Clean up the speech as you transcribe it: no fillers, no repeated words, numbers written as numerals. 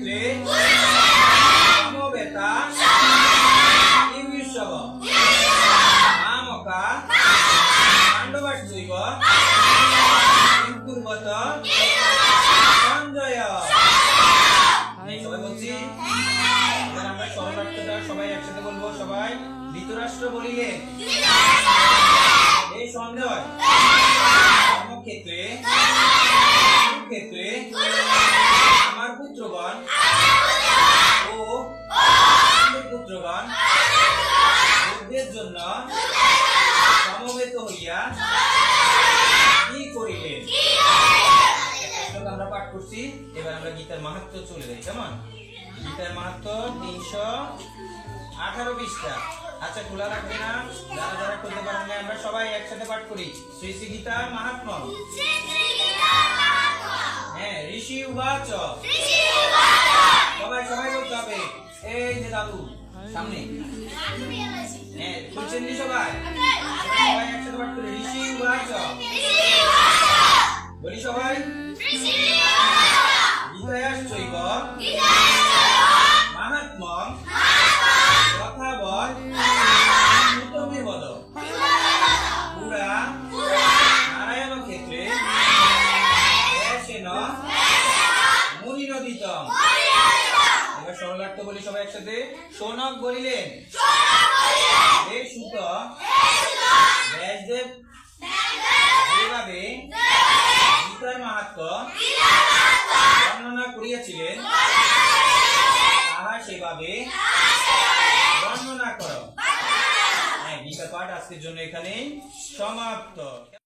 কর্মক্ষেত্রে সমবেতা ইউৎসব আমকা পাণ্ডবাশ্চৈব পূর্বত সঞ্জয়। সবাই বলছি, এবার আমরা সরলার্থটা সবাই একসাথে বলবো। সবাই ধৃতরাষ্ট্র বলিয়ে এই সঞ্জয় কর্মক্ষেত্রে ক্ষেত্রে আমার পুত্রগণ ও পুত্রগণ যুদ্ধের জন্য সমবেত হইয়া কি করিলেন। আমরা পাঠ করছি, এবার আমরা গীতার মাহাত্ম্য চলে যাই। কেমন? গীতার মাহাত্ম্য 318 পৃষ্ঠা। আচ্ছা, খোলা রাখবে না, যারা যারা করতে পারেন না, আমরা সবাই একসাথে পাঠ করি। শ্রী শ্রী গীতার মাহাত্ম্য। হ্যাঁ, ঋষি উবাচ। সবাই সবাই বলতে হবে। এই যে দাদু সামনে, হ্যাঁ বলছেন সবাই, সবাই একসাথে পাঠ করি। ঋষি উবাচ বলি সবাই। গীতায়াশ্চৈব মাহাত্ম্যং যথাবৎ শ্রুতমে বদ। পুরা নারায়ণ ক্ষেত্রে মুনিরদিতম। এবার সরলার্থ বলি সবাই একসাথে। শৌনক বলিলেন, হে সুত, ব্যাসদেব যেভাবে গীতার মাহাত্ম্য বর্ণনা করিয়াছিলেন তাহা সেভাবে বর্ণনা করো। গীতা পাঠ আজকের জন্য এখানেই সমাপ্ত।